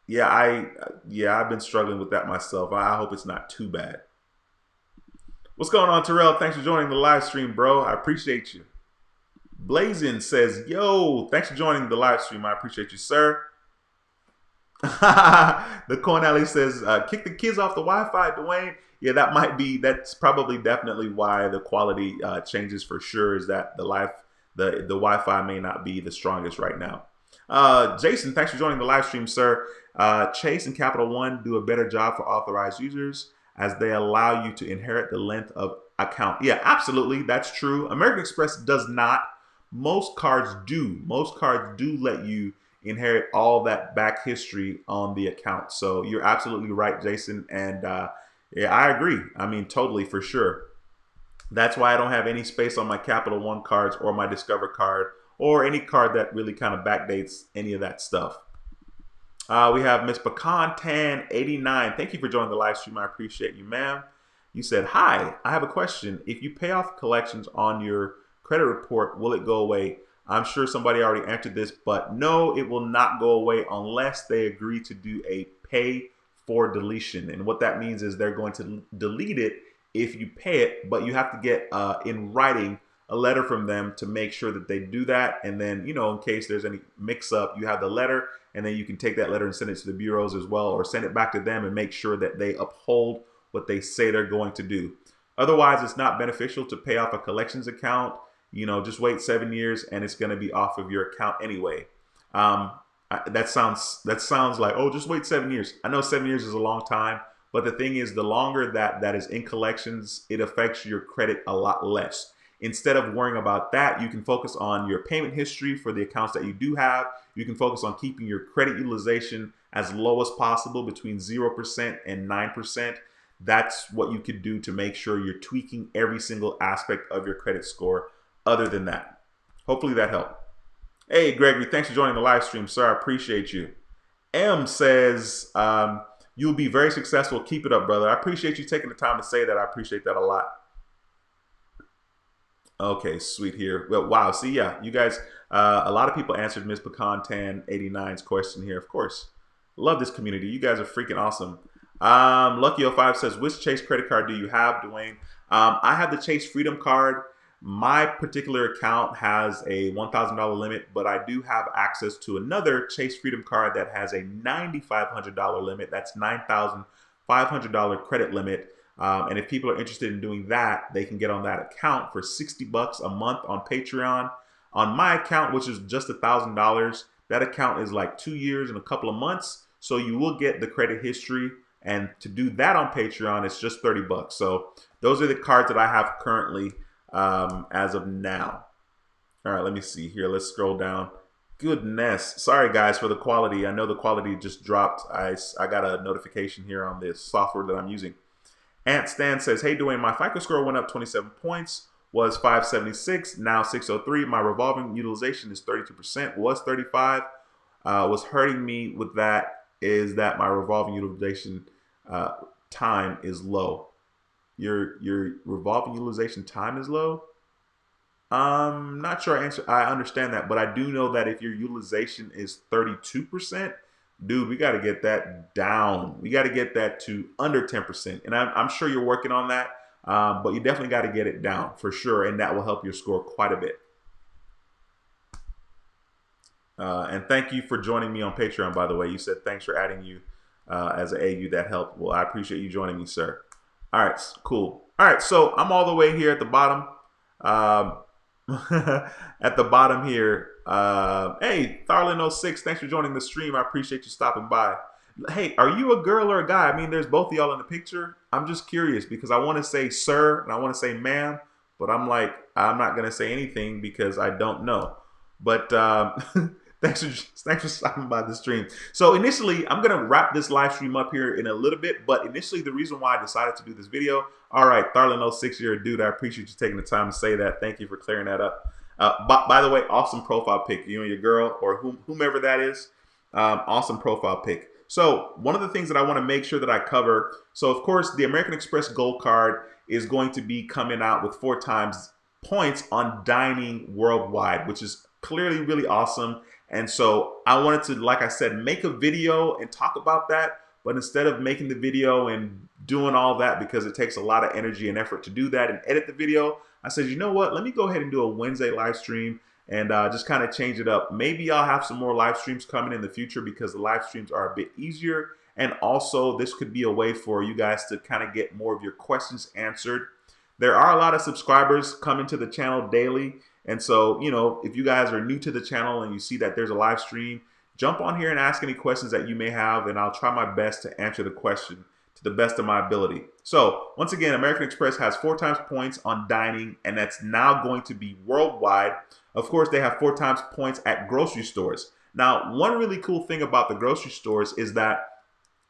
yeah, I've been struggling with that myself. I hope it's not too bad. What's going on, Terrell? Thanks for joining the live stream, bro. I appreciate you. Blazin says, yo, thanks for joining the live stream. I appreciate you, sir. The Corn Alley says, kick the kids off the Wi-Fi, Dwayne. Yeah, that's probably definitely why the quality changes for sure, is that the Wi-Fi may not be the strongest right now. Jason, thanks for joining the live stream, sir. Chase and Capital One do a better job for authorized users as they allow you to inherit the length of account. Yeah, absolutely. That's true. American Express does not. Most cards do. Most cards do let you inherit all that back history on the account. So you're absolutely right, Jason. And yeah, I agree. I mean, totally, for sure. That's why I don't have any space on my Capital One cards or my Discover card or any card that really kind of backdates any of that stuff. We have Miss Pecan Tan 89. Thank you for joining the live stream. I appreciate you, ma'am. You said, hi, I have a question. If you pay off collections on your credit report, will it go away? I'm sure somebody already answered this, but no, it will not go away unless they agree to do a pay for deletion. And what that means is they're going to delete it if you pay it, but you have to get in writing a letter from them to make sure that they do that. And then, in case there's any mix up, you have the letter, and then you can take that letter and send it to the bureaus as well, or send it back to them and make sure that they uphold what they say they're going to do. Otherwise, it's not beneficial to pay off a collections account. Just wait 7 years and it's going to be off of your account anyway. That sounds like, oh, just wait 7 years. I know 7 years is a long time, but the thing is, the longer that is in collections, it affects your credit a lot less. Instead of worrying about that, you can focus on your payment history for the accounts that you do have. You can focus on keeping your credit utilization as low as possible, between 0% and 9%. That's what you could do to make sure you're tweaking every single aspect of your credit score. Other than that, hopefully that helped. Hey, Gregory, thanks for joining the live stream, sir. I appreciate you. M says, you'll be very successful. Keep it up, brother. I appreciate you taking the time to say that. I appreciate that a lot. Okay, sweet here. Well, wow. See, yeah, you guys, a lot of people answered Miss Pecan Tan 89's question here. Of course. Love this community. You guys are freaking awesome. Lucky05 says, which Chase credit card do you have, Dwayne? I have the Chase Freedom card. My particular account has a $1,000 limit, but I do have access to another Chase Freedom card that has a $9,500 limit. That's $9,500 credit limit. And if people are interested in doing that, they can get on that account for $60 a month on Patreon. On my account, which is just $1,000, that account is like 2 years and a couple of months. So you will get the credit history. And to do that on Patreon, it's just $30. So those are the cards that I have currently as of now. All right, let me see here. Let's scroll down. Goodness. Sorry, guys, for the quality. I know the quality just dropped. I got a notification here on this software that I'm using. Ant Stan says, hey, Dwayne, my FICO score went up 27 points, was 576, now 603. My revolving utilization is 32%, was 35. What's hurting me with that is that my revolving utilization time is low. Your revolving utilization time is low? I'm not sure I understand that, but I do know that if your utilization is 32%, dude, we got to get that down. We got to get that to under 10%. And I'm sure you're working on that, but you definitely got to get it down for sure. And that will help your score quite a bit. And thank you for joining me on Patreon, by the way. You said thanks for adding you as an AU. That helped. Well, I appreciate you joining me, sir. All right, cool. All right, so I'm all the way here at the bottom. At the bottom here. Hey, Tharlin06, thanks for joining the stream. I appreciate you stopping by. Hey, are you a girl or a guy? I mean, there's both of y'all in the picture. I'm just curious because I want to say sir and I want to say ma'am, but I'm like, I'm not going to say anything because I don't know. But thanks for stopping by the stream. So initially, I'm going to wrap this live stream up here in a little bit. But initially, the reason why I decided to do this video, all right, Tharlin06, you're a dude. I appreciate you taking the time to say that. Thank you for clearing that up. By the way, awesome profile pic. You and your girl or whomever that is, awesome profile pic. So one of the things that I want to make sure that I cover, so of course, the American Express Gold Card is going to be coming out with 4 times points on dining worldwide, which is clearly really awesome. And so I wanted to, like I said, make a video and talk about that. But instead of making the video and doing all that, because it takes a lot of energy and effort to do that and edit the video, I said, you know what, let me go ahead and do a Wednesday live stream and just kind of change it up. Maybe I'll have some more live streams coming in the future because the live streams are a bit easier. And also, this could be a way for you guys to kind of get more of your questions answered. There are a lot of subscribers coming to the channel daily. And so, if you guys are new to the channel and you see that there's a live stream, jump on here and ask any questions that you may have, and I'll try my best to answer the question to the best of my ability. So once again, American Express has 4 times points on dining, and that's now going to be worldwide. Of course, they have 4 times points at grocery stores. Now, one really cool thing about the grocery stores is that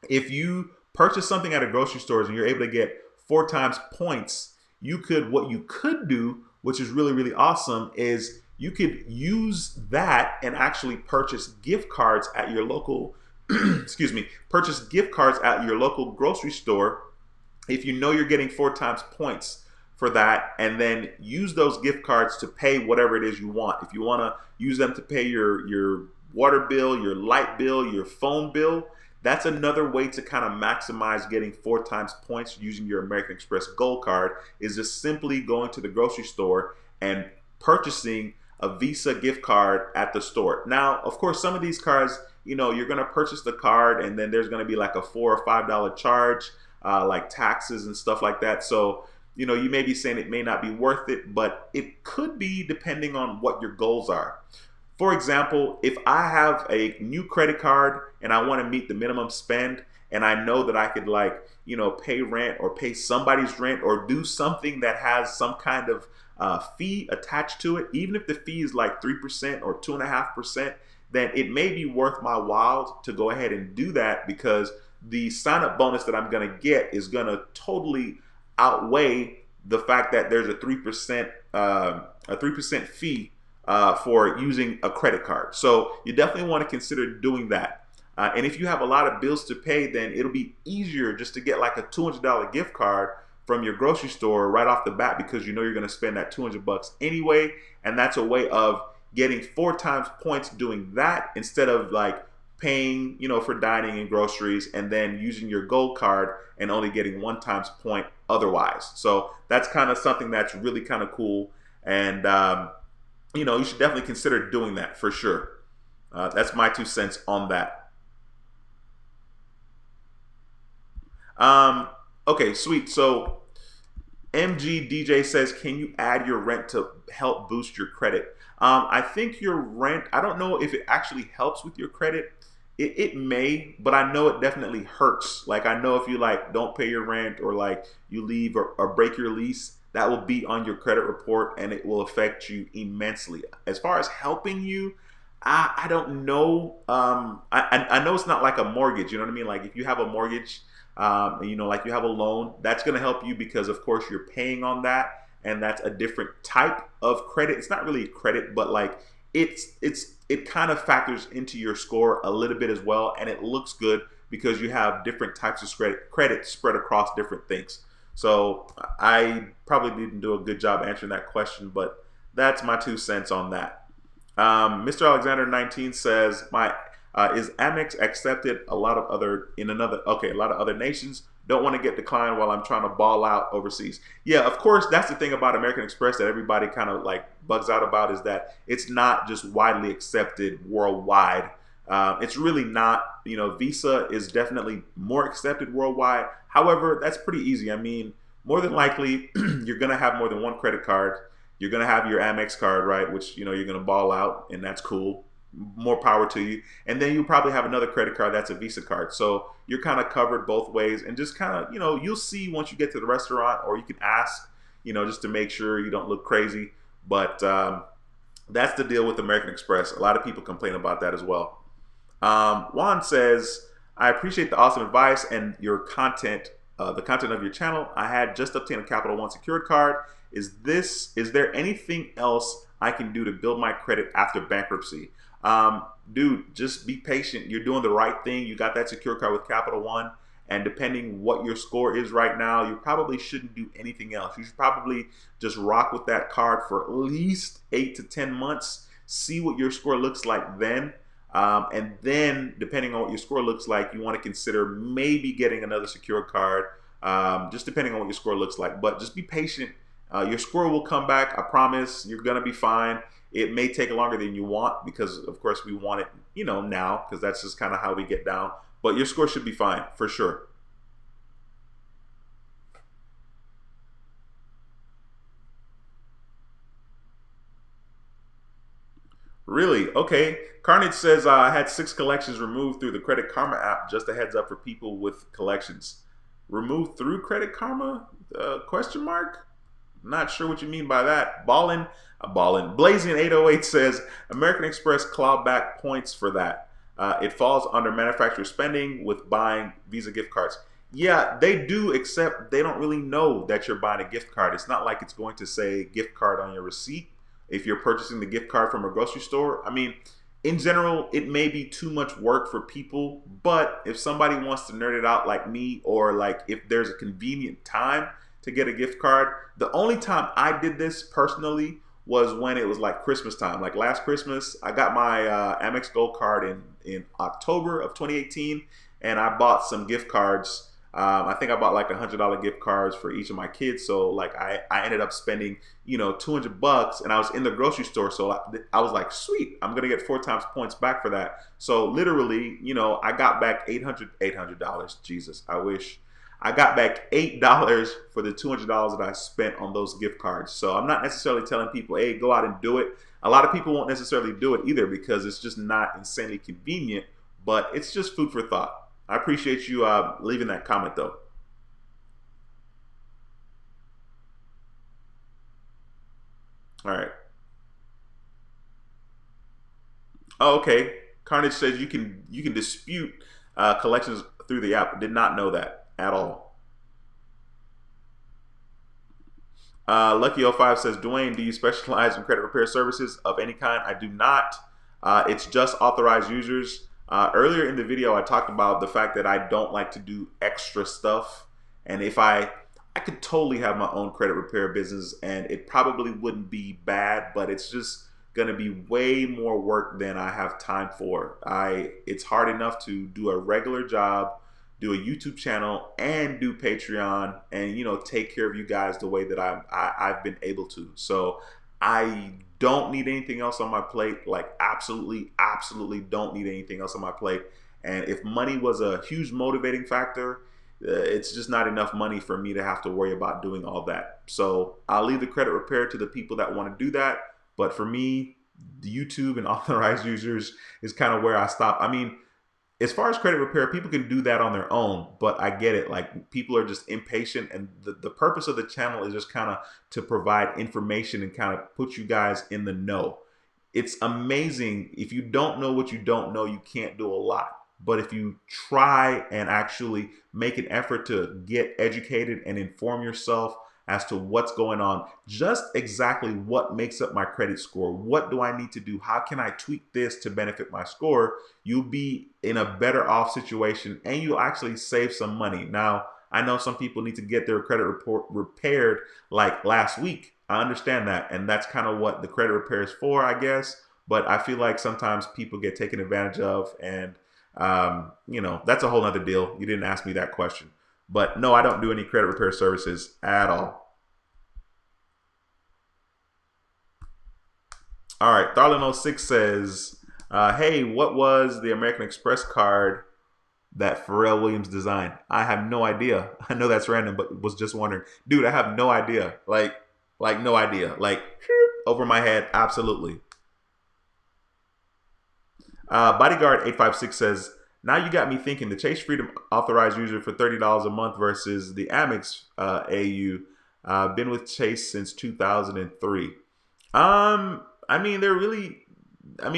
if you purchase something at a grocery store and you're able to get 4 times points, what you could do, which is really, really awesome, is you could use that and actually purchase gift cards at your local, excuse me, purchase gift cards at your local grocery store if you know you're getting 4 times points for that, and then use those gift cards to pay whatever it is you want. If you want to use them to pay your water bill, your light bill, your phone bill, that's another way to kind of maximize getting 4 times points using your American Express Gold Card, is just simply going to the grocery store and purchasing a Visa gift card at the store. Now, of course, some of these cards, you're going to purchase the card and then there's going to be like a $4 or $5 charge, like taxes and stuff like that. So, you may be saying it may not be worth it, but it could be depending on what your goals are. For example, if I have a new credit card and I want to meet the minimum spend, and I know that I could pay rent or pay somebody's rent or do something that has some kind of fee attached to it, even if the fee is like 3% or 2.5%, then it may be worth my while to go ahead and do that, because the sign-up bonus that I'm going to get is going to totally outweigh the fact that there's a 3% fee for using a credit card. So you definitely want to consider doing that. And if you have a lot of bills to pay, then it'll be easier just to get like a $200 gift card from your grocery store right off the bat, because you're going to spend that $200 anyway. And that's a way of getting 4 times points doing that, instead of like paying, for dining and groceries and then using your gold card and only getting 1 times point otherwise. So that's kind of something that's really kind of cool. And, you should definitely consider doing that for sure. That's my 2 cents on that. Okay, sweet. So MG DJ says, can you add your rent to help boost your credit? I think your rent, I don't know if it actually helps with your credit. It may, but I know it definitely hurts. Like, I know if you don't pay your rent, or you leave or break your lease, that will be on your credit report and it will affect you immensely. As far as helping you, I don't know. I know it's not like a mortgage, you know what I mean? Like, if you have a mortgage, and you have a loan, that's going to help you because of course you're paying on that, and that's a different type of credit. It's not really credit, but it kind of factors into your score a little bit as well, and it looks good because you have different types of credit spread across different things. So I probably didn't do a good job answering that question, but that's my 2 cents on that. Mr. Alexander 19 says, is Amex accepted a lot of other nations? Don't want to get declined while I'm trying to ball out overseas. Yeah, of course, that's the thing about American Express that everybody kind of bugs out about, is that it's not just widely accepted worldwide. It's really not. Visa is definitely more accepted worldwide. However, that's pretty easy. I mean, more than likely, you're going to have more than 1 credit card. You're going to have your Amex card, right? Which, you're going to ball out, and that's cool. More power to you. And then you probably have another credit card that's a Visa card. So you're kind of covered both ways, and just kind of, you'll see once you get to the restaurant, or you can ask, just to make sure you don't look crazy. But that's the deal with American Express. A lot of people complain about that as well. Juan says, I appreciate the awesome advice and your content, the content of your channel. I had just obtained a Capital One secured card. Is there anything else I can do to build my credit after bankruptcy? Dude, just be patient. You're doing the right thing. You got that secure card with Capital One, and depending what your score is right now, you probably shouldn't do anything else. You should probably just rock with that card for at least 8 to 10 months. See what your score looks like then. And then, depending on what your score looks like, you want to consider maybe getting another secure card, just depending on what your score looks like. But just be patient Your score will come back. I promise. You're gonna be fine. It may take longer than you want because, of course, we want it, now because that's just kind of how we get down. But your score should be fine for sure. Really? Okay. Carnage says I had 6 collections removed through the Credit Karma app. Just a heads up for people with collections. Removed through Credit Karma? Question mark? Not sure what you mean by that. Ballin. Blazing 808 says American Express claw back points for that. It falls under manufacturer spending with buying Visa gift cards. Yeah, they do, except they don't really know that you're buying a gift card. It's not like it's going to say gift card on your receipt if you're purchasing the gift card from a grocery store. I mean, in general, it may be too much work for people, but if somebody wants to nerd it out like me, or like if there's a convenient time to get a gift card, the only time I did this personally was when it was like Christmas time. Like last Christmas, I got my Amex Gold Card in October of 2018, and I bought some gift cards. I think I bought like $100 gift cards for each of my kids. So like I ended up spending, $200, and I was in the grocery store. So I was like, sweet, I'm gonna get 4 times points back for that. So literally, I got back $800. Jesus, I wish. I got back $8 for the $200 that I spent on those gift cards. So I'm not necessarily telling people, hey, go out and do it. A lot of people won't necessarily do it either because it's just not insanely convenient, but it's just food for thought. I appreciate you leaving that comment though. All right. Oh, okay. Carnage says you can dispute collections through the app. Did not know that at all. Lucky05 says, Dwayne, do you specialize in credit repair services of any kind? I do not. It's just authorized users. Earlier in the video, I talked about the fact that I don't like to do extra stuff. And if I could totally have my own credit repair business and it probably wouldn't be bad, but it's just going to be way more work than I have time for. It's hard enough to do a regular job, do a YouTube channel, and do Patreon, and take care of you guys the way that I've been able to. So I don't need anything else on my plate. Like absolutely don't need anything else on my plate. And if money was a huge motivating factor, it's just not enough money for me to have to worry about doing all that. So I'll leave the credit repair to the people that want to do that. But for me, the YouTube and authorized users is kind of where I stop. I mean, as far as credit repair, people can do that on their own, but I get it. Like people are just impatient, and the purpose of the channel is just kind of to provide information and kind of put you guys in the know. It's amazing. If you don't know what you don't know, you can't do a lot. But if you try and actually make an effort to get educated and inform yourself as to what's going on, just exactly what makes up my credit score, what do I need to do, how can I tweak this to benefit my score, you'll be in a better off situation and you'll actually save some money. Now, I know some people need to get their credit report repaired like last week. I understand that, and that's kind of what the credit repair is for, I guess. But I feel like sometimes people get taken advantage of, and that's a whole other deal. You didn't ask me that question. But no, I don't do any credit repair services at all. All right, Tharlin06 says, hey, what was the American Express card that Pharrell Williams designed? I have no idea. I know that's random, but was just wondering. Dude, I have no idea. Like no idea. Like over my head, absolutely. Bodyguard 856 says, now you got me thinking, the Chase Freedom authorized user for $30 a month versus the Amex AU. Been with Chase since 2003. I mean,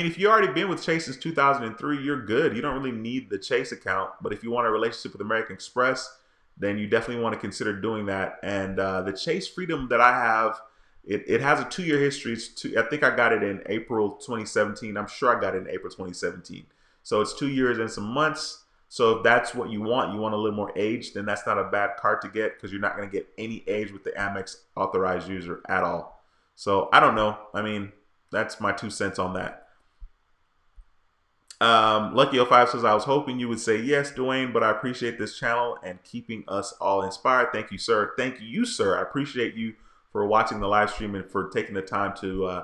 if you already been with Chase since 2003, you're good. You don't really need the Chase account. But if you want a relationship with American Express, then you definitely want to consider doing that. And the Chase Freedom that I have, it has a 2-year history. I think I got it in April 2017. I'm sure I got it in April 2017. So it's 2 years and some months. So if that's what you want a little more age, then that's not a bad card to get because you're not going to get any age with the Amex authorized user at all. So I don't know. I mean, that's my 2 cents on that. Lucky05 says, I was hoping you would say yes, Dwayne, but I appreciate this channel and keeping us all inspired. Thank you, sir. Thank you, sir. I appreciate you for watching the live stream and for taking the time to,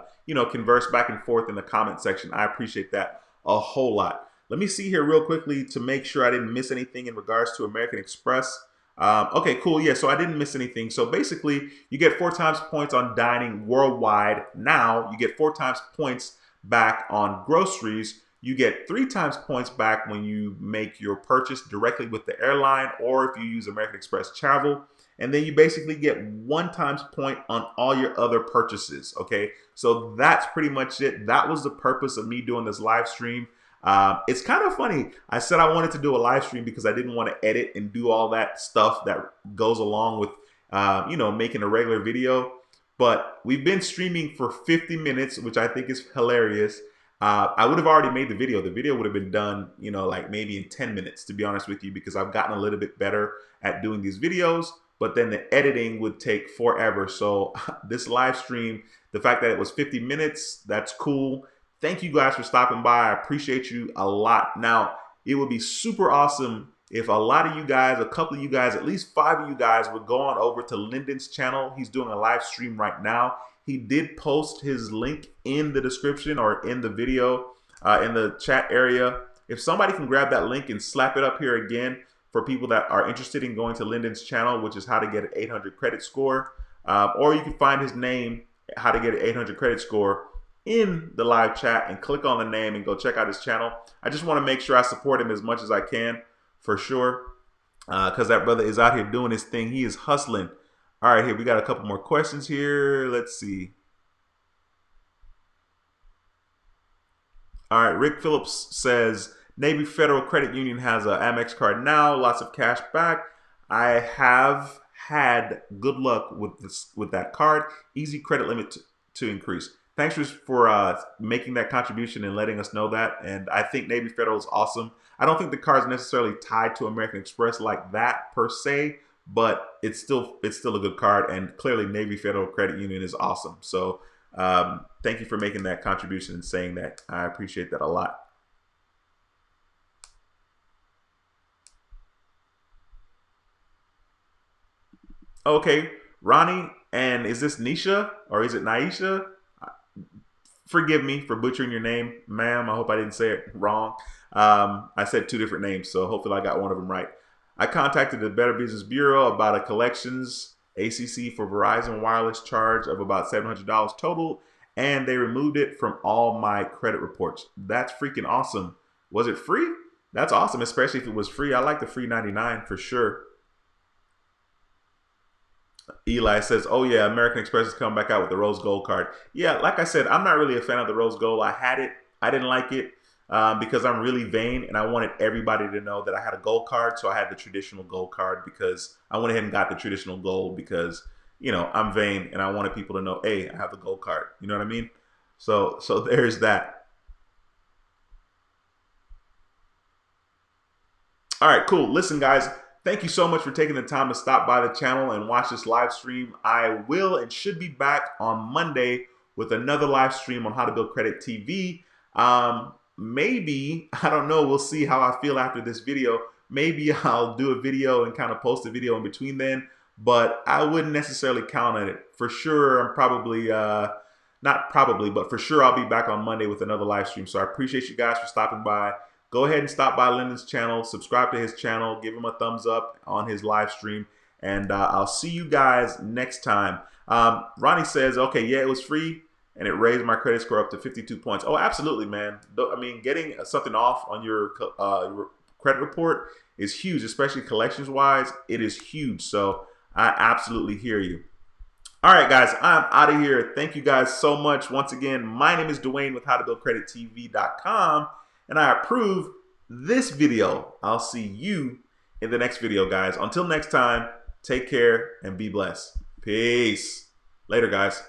converse back and forth in the comment section. I appreciate that a whole lot. Let me see here real quickly to make sure I didn't miss anything in regards to American Express. Okay, cool. Yeah, so I didn't miss anything. So basically, you get 4 times points on dining worldwide. Now you get 4 times points back on groceries. You get 3 times points back when you make your purchase directly with the airline or if you use American Express Travel. And then you basically get 1 times point on all your other purchases. Okay, so that's pretty much it. That was the purpose of me doing this live stream. It's kind of funny. I said I wanted to do a live stream because I didn't want to edit and do all that stuff that goes along with, making a regular video. But we've been streaming for 50 minutes, which I think is hilarious. I would have already made the video. The video would have been done, like maybe in 10 minutes, to be honest with you, because I've gotten a little bit better at doing these videos. But then the editing would take forever. So this live stream, the fact that it was 50 minutes, that's cool. Thank you guys for stopping by. I appreciate you a lot. Now, it would be super awesome if a lot of you guys, a couple of you guys, at least 5 of you guys would go on over to Lyndon's channel. He's doing a live stream right now. He did post his link in the description or in the video, in the chat area. If somebody can grab that link and slap it up here again for people that are interested in going to Lyndon's channel, which is how to get an 800 credit score, or you can find his name, how to get an 800 credit score, in the live chat and click on the name and go check out his channel. I just want to make sure I support him as much as I can, for sure, because that brother is out here doing his thing. He is hustling. All right, here we got a couple more questions here. Let's see. All right, Rick Phillips says, Navy Federal Credit Union has a Amex card now, lots of cash back. I have had good luck with that card. Easy credit limit to increase. Thanks for making that contribution and letting us know that. And I think Navy Federal is awesome. I don't think the card is necessarily tied to American Express like that per se, but it's still a good card. And clearly Navy Federal Credit Union is awesome. So thank you for making that contribution and saying that. I appreciate that a lot. Okay, Ronnie, and is this Nisha or is it Naisha? Forgive me for butchering your name, ma'am. I hope I didn't say it wrong. I said 2 different names, so hopefully I got one of them right. I contacted the Better Business Bureau about a collections ACC for Verizon wireless charge of about $700 total, and they removed it from all my credit reports. That's freaking awesome. Was it free? That's awesome, especially if it was free. I like the free 99 for sure. Eli says, oh yeah, American Express is coming back out with the Rose Gold card. Yeah, like I said, I'm not really a fan of the Rose Gold. I had it. I didn't like it because I'm really vain and I wanted everybody to know that I had a gold card. So I had the traditional gold card because I went ahead and got the traditional gold because, I'm vain and I wanted people to know, hey, I have the gold card. You know what I mean? So there's that. All right, cool. Listen, guys. Thank you so much for taking the time to stop by the channel and watch this live stream. I will and should be back on Monday with another live stream on How to Build Credit TV. Maybe, I don't know, we'll see how I feel after this video. Maybe I'll do a video and kind of post a video in between then, but I wouldn't necessarily count on it. For sure, I'm probably, not probably, but for sure I'll be back on Monday with another live stream. So I appreciate you guys for stopping by. Go ahead and stop by Lyndon's channel, subscribe to his channel, give him a thumbs up on his live stream, and I'll see you guys next time. Ronnie says, okay, yeah, it was free, and it raised my credit score up to 52 points. Oh, absolutely, man. I mean, getting something off on your credit report is huge, especially collections-wise. It is huge, so I absolutely hear you. All right, guys, I'm out of here. Thank you guys so much. Once again, my name is Dwayne with howtobuildcredittv.com. And I approve this video. I'll see you in the next video, guys. Until next time, take care and be blessed. Peace. Later, guys.